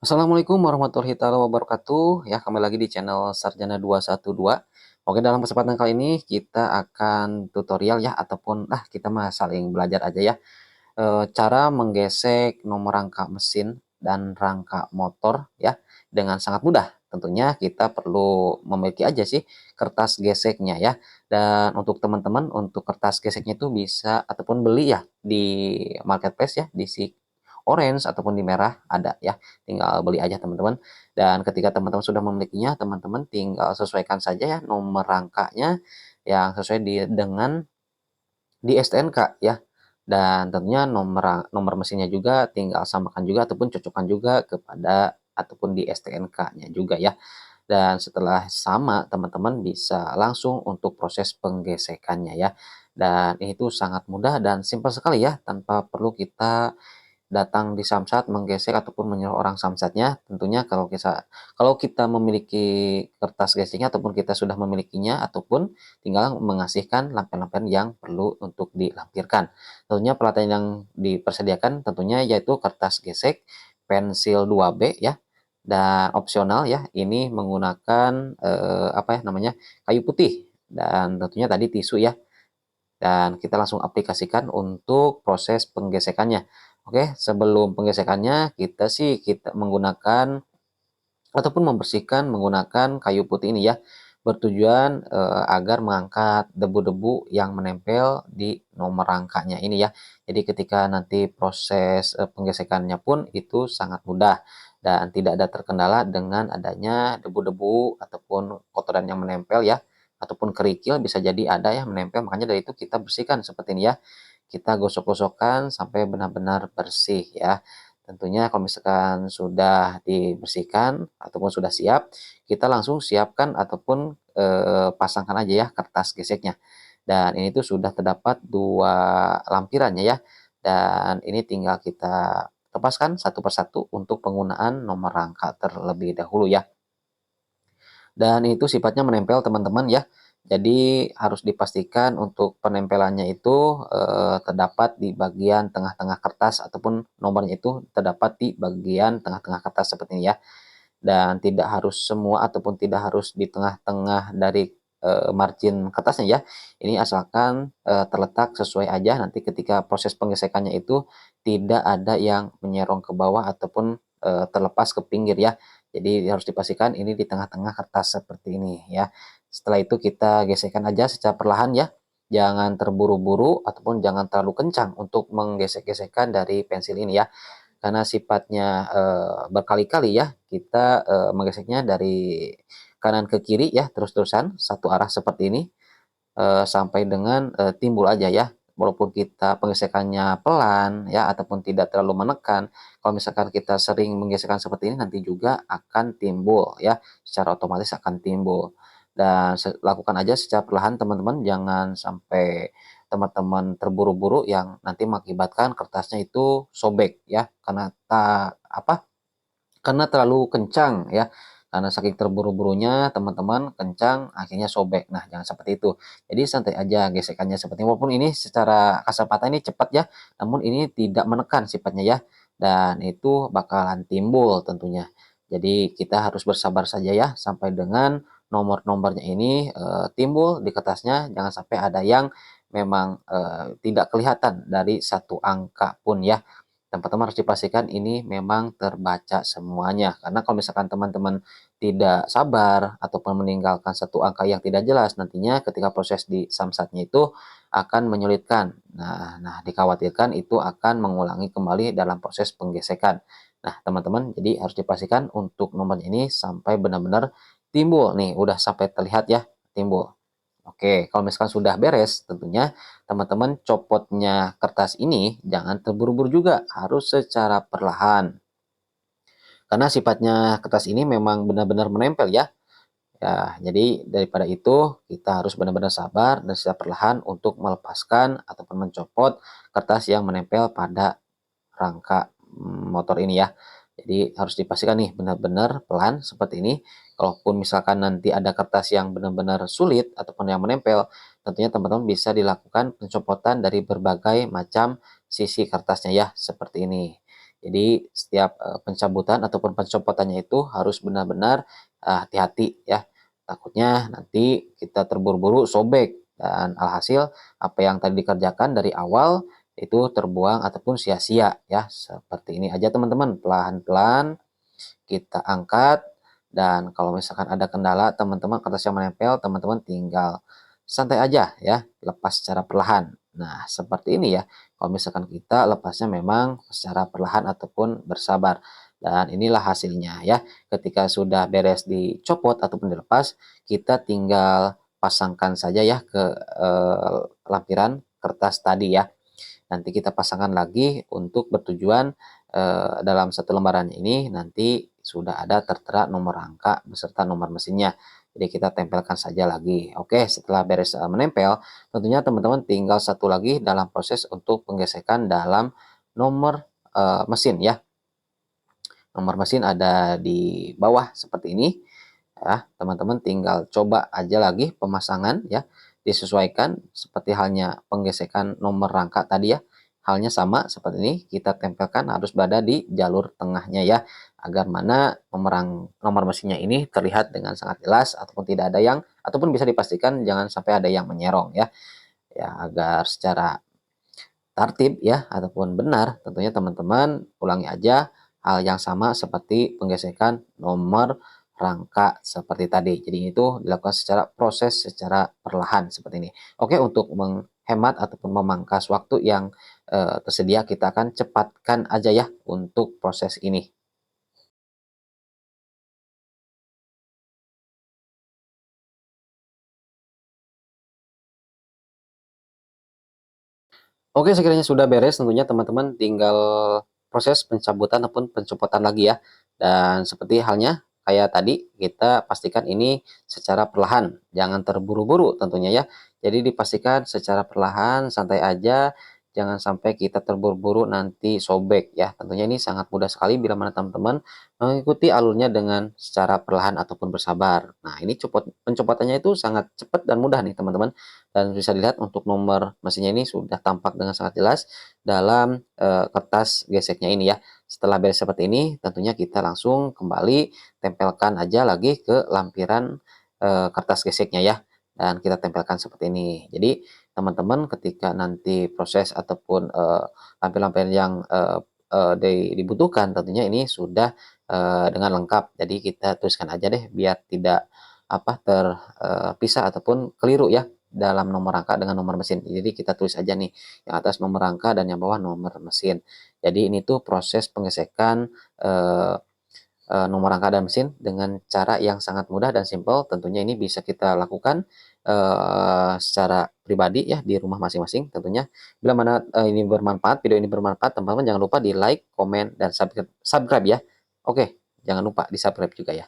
Assalamualaikum warahmatullahi wabarakatuh. Ya, kembali lagi di channel Sarjana 212. Oke, dalam kesempatan kali ini kita akan tutorial ya ataupun kita mah saling belajar aja ya. Cara menggesek nomor rangka mesin dan rangka motor ya dengan sangat mudah. Tentunya kita perlu memiliki aja sih kertas geseknya ya. Dan untuk teman-teman untuk kertas geseknya itu bisa ataupun beli ya di marketplace ya di si orange ataupun di merah ada ya, tinggal beli aja teman-teman. Dan ketika teman-teman sudah memilikinya, teman-teman tinggal sesuaikan saja ya nomor rangkanya yang sesuai dengan di STNK ya. Dan tentunya nomor nomor mesinnya juga tinggal samakan juga ataupun cocokkan juga kepada ataupun di STNK-nya juga ya. Dan setelah sama, teman-teman bisa langsung untuk proses penggesekannya ya. Dan itu sangat mudah dan simpel sekali ya, tanpa perlu kita datang di samsat menggesek ataupun menyuruh orang samsatnya. Tentunya kalau kita memiliki kertas geseknya ataupun kita sudah memilikinya ataupun tinggal mengasihkan lampiran-lampiran yang perlu untuk dilampirkan. Tentunya peralatan yang dipersediakan tentunya yaitu kertas gesek, pensil 2B ya, dan opsional ya, ini menggunakan kayu putih dan tentunya tadi tisu ya. Dan kita langsung aplikasikan untuk proses penggesekannya. Oke, sebelum penggesekannya kita menggunakan ataupun membersihkan menggunakan kayu putih ini ya, bertujuan agar mengangkat debu-debu yang menempel di nomor rangkanya ini ya. Jadi ketika nanti proses penggesekannya pun itu sangat mudah dan tidak ada terkendala dengan adanya debu-debu ataupun kotoran yang menempel ya, ataupun kerikil bisa jadi ada yang menempel, makanya dari itu kita bersihkan seperti ini ya. Kita gosok-gosokkan sampai benar-benar bersih ya. Tentunya kalau misalkan sudah dibersihkan ataupun sudah siap, kita langsung siapkan ataupun pasangkan aja ya kertas geseknya. Dan ini tuh sudah terdapat dua lampirannya ya. Dan ini tinggal kita lepaskan satu persatu untuk penggunaan nomor rangka terlebih dahulu ya. Dan itu sifatnya menempel teman-teman ya. Jadi harus dipastikan untuk penempelannya itu terdapat di bagian tengah-tengah kertas ataupun nomornya itu terdapat di bagian tengah-tengah kertas seperti ini ya. Dan tidak harus semua ataupun tidak harus di tengah-tengah dari margin kertasnya ya. Ini asalkan terletak sesuai aja, nanti ketika proses penggesekannya itu tidak ada yang menyerong ke bawah ataupun terlepas ke pinggir ya. Jadi harus dipastikan ini di tengah-tengah kertas seperti ini ya. Setelah itu kita gesekkan aja secara perlahan ya. Jangan terburu-buru ataupun jangan terlalu kencang untuk menggesek-gesekkan dari pensil ini ya. Karena sifatnya berkali-kali ya, kita menggeseknya dari kanan ke kiri ya, terus-terusan satu arah seperti ini sampai dengan timbul aja ya. Walaupun kita penggesekannya pelan ya ataupun tidak terlalu menekan, kalau misalkan kita sering menggesekkan seperti ini nanti juga akan timbul ya, secara otomatis akan timbul. Dan lakukan aja secara perlahan teman-teman, jangan sampai teman-teman terburu-buru yang nanti mengakibatkan kertasnya itu sobek ya, karena terlalu kencang ya. Karena saking terburu-burunya teman-teman kencang akhirnya sobek. Nah, jangan seperti itu. Jadi santai aja gesekannya seperti ini. Walaupun ini secara kasar patah ini cepat ya, namun ini tidak menekan sifatnya ya. Dan itu bakalan timbul tentunya. Jadi kita harus bersabar saja ya sampai dengan nomor-nomornya ini timbul di kertasnya. Jangan sampai ada yang memang tidak kelihatan dari satu angka pun ya. Dan teman-teman harus dipastikan ini memang terbaca semuanya. Karena kalau misalkan teman-teman tidak sabar ataupun meninggalkan satu angka yang tidak jelas, nantinya ketika proses di samsatnya itu akan menyulitkan. Nah, dikhawatirkan itu akan mengulangi kembali dalam proses penggesekan. Nah, teman-teman, jadi harus dipastikan untuk nomor ini sampai benar-benar timbul. Nih, udah sampai terlihat ya, timbul. Oke, kalau misalkan sudah beres, tentunya teman-teman copotnya kertas ini jangan terburu-buru juga, harus secara perlahan. Karena sifatnya kertas ini memang benar-benar menempel ya. Ya, jadi daripada itu kita harus benar-benar sabar dan secara perlahan untuk melepaskan ataupun mencopot kertas yang menempel pada rangka motor ini ya. Jadi harus dipastikan nih benar-benar pelan seperti ini. Kalaupun misalkan nanti ada kertas yang benar-benar sulit ataupun yang menempel, tentunya teman-teman bisa dilakukan pencopotan dari berbagai macam sisi kertasnya ya, seperti ini. Jadi setiap pencabutan ataupun pencopotannya itu harus benar-benar hati-hati ya. Takutnya nanti kita terburu-buru sobek dan alhasil apa yang tadi dikerjakan dari awal itu terbuang ataupun sia-sia ya. Seperti ini aja teman-teman, pelan-pelan kita angkat, dan kalau misalkan ada kendala teman-teman kertas yang menempel, teman-teman tinggal santai aja ya, lepas secara perlahan. Nah, seperti ini ya. Kalau misalkan kita lepasnya memang secara perlahan ataupun bersabar. Dan inilah hasilnya ya. Ketika sudah beres dicopot ataupun dilepas, kita tinggal pasangkan saja ya ke lampiran kertas tadi ya. Nanti kita pasangkan lagi untuk bertujuan dalam satu lembaran ini nanti sudah ada tertera nomor rangka beserta nomor mesinnya. Jadi kita tempelkan saja lagi. Oke, setelah beres menempel, tentunya teman-teman tinggal satu lagi dalam proses untuk penggesekan dalam nomor mesin ya. Nomor mesin ada di bawah seperti ini. Ya, teman-teman tinggal coba aja lagi pemasangan ya, disesuaikan seperti halnya penggesekan nomor rangka tadi ya. Halnya sama seperti ini, kita tempelkan harus berada di jalur tengahnya ya, agar mana nomor mesinnya ini terlihat dengan sangat jelas ataupun tidak ada yang ataupun bisa dipastikan jangan sampai ada yang menyerong ya. Ya, agar secara tertib ya ataupun benar, tentunya teman-teman ulangi aja hal yang sama seperti penggesekan nomor rangka seperti tadi. Jadi itu dilakukan secara proses secara perlahan seperti ini. Oke, untuk menghemat ataupun memangkas waktu yang tersedia, kita akan cepatkan aja ya untuk proses ini. Oke, sekiranya sudah beres, tentunya teman-teman tinggal proses pencabutan ataupun pencopotan lagi ya. Dan seperti halnya kayak tadi, kita pastikan ini secara perlahan, jangan terburu-buru tentunya ya. Jadi dipastikan secara perlahan, santai aja, jangan sampai kita terburu-buru nanti sobek ya. Tentunya ini sangat mudah sekali bila mana teman-teman mengikuti alurnya dengan secara perlahan ataupun bersabar. Nah, ini pencopotannya itu sangat cepat dan mudah nih teman-teman. Dan bisa dilihat untuk nomor mesinnya ini sudah tampak dengan sangat jelas dalam kertas geseknya ini ya. Setelah beres seperti ini, tentunya kita langsung kembali tempelkan aja lagi ke lampiran kertas geseknya ya. Dan kita tempelkan seperti ini. Jadi teman-teman ketika nanti proses ataupun lampiran-lampiran yang dibutuhkan, tentunya ini sudah dengan lengkap. Jadi kita tuliskan aja deh biar tidak terpisah ataupun keliru ya dalam nomor rangka dengan nomor mesin. Jadi kita tulis aja nih, yang atas nomor rangka dan yang bawah nomor mesin. Jadi ini tuh proses penggesekan nomor rangka dan mesin dengan cara yang sangat mudah dan simpel. Tentunya ini bisa kita lakukan secara pribadi ya di rumah masing-masing tentunya. Bila mana ini bermanfaat, video ini bermanfaat, teman-teman jangan lupa di like, komen, dan subscribe ya. Oke, jangan lupa di subscribe juga ya.